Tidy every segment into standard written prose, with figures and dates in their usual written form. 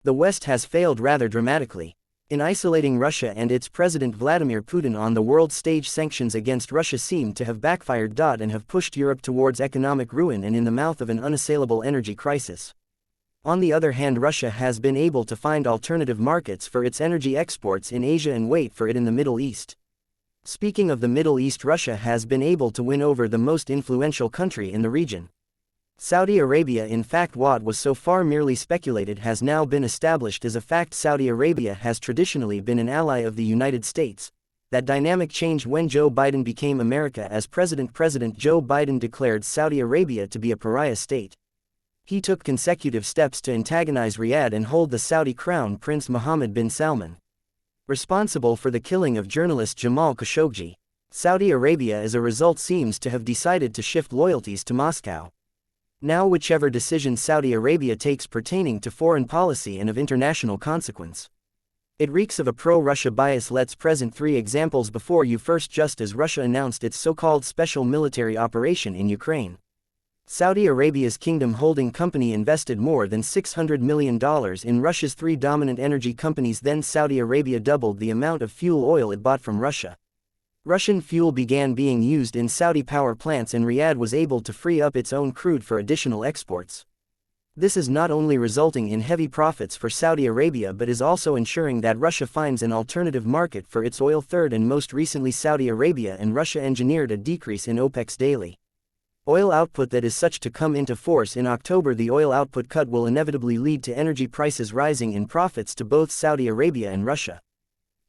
The West has failed rather dramatically. In isolating Russia and its President Vladimir Putin on the world stage, sanctions against Russia seem to have backfired and have pushed Europe towards economic ruin and in the mouth of an unassailable energy crisis. On the other hand, Russia has been able to find alternative markets for its energy exports in Asia and wait for it in the Middle East. Speaking of the Middle East, Russia has been able to win over the most influential country in the region. Saudi Arabia. In fact, what was so far merely speculated has now been established as a fact. Saudi Arabia has traditionally been an ally of the United States. That dynamic changed when Joe Biden became America as president. President Joe Biden declared Saudi Arabia to be a pariah state. He took consecutive steps to antagonize Riyadh and hold the Saudi crown prince Mohammed bin Salman responsible for the killing of journalist Jamal Khashoggi. Saudi Arabia as a result seems to have decided to shift loyalties to Moscow. Now whichever decision Saudi Arabia takes pertaining to foreign policy and of international consequence, it reeks of a pro-Russia bias. Let's present 3 examples before you. First, just as Russia announced its so-called special military operation in Ukraine, Saudi Arabia's Kingdom Holding Company invested more than $600 million in Russia's 3 dominant energy companies. Then Saudi Arabia doubled the amount of fuel oil it bought from Russia. Russian fuel began being used in Saudi power plants and Riyadh was able to free up its own crude for additional exports. This is not only resulting in heavy profits for Saudi Arabia but is also ensuring that Russia finds an alternative market for its oil. Third, and most recently, Saudi Arabia and Russia engineered a decrease in OPEC's daily oil output that is such to come into force in October. The oil output cut will inevitably lead to energy prices rising in profits to both Saudi Arabia and Russia,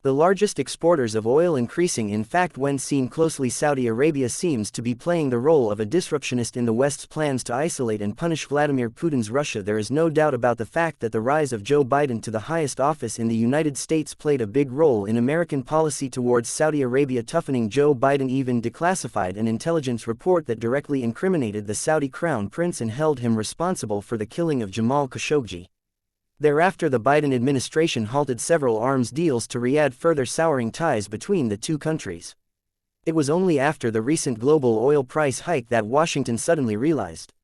the largest exporters of oil, increasing. In fact, when seen closely, Saudi Arabia seems to be playing the role of a disruptionist in the West's plans to isolate and punish Vladimir Putin's Russia. There is no doubt about the fact that the rise of Joe Biden to the highest office in the United States played a big role in American policy towards Saudi Arabia toughening. Joe Biden even declassified an intelligence report that directly incriminated the Saudi crown prince and held him responsible for the killing of Jamal Khashoggi. Thereafter, the Biden administration halted several arms deals to Riyadh, further souring ties between the 2 countries. It was only after the recent global oil price hike that Washington suddenly realized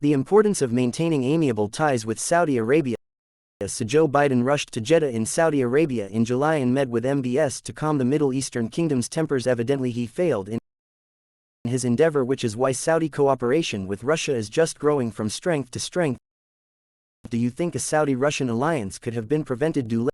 the importance of maintaining amiable ties with Saudi Arabia. So Joe Biden rushed to Jeddah in Saudi Arabia in July and met with MBS to calm the Middle Eastern kingdom's tempers. Evidently, he failed in his endeavor, which is why Saudi cooperation with Russia is just growing from strength to strength. Do you think a Saudi-Russian alliance could have been prevented?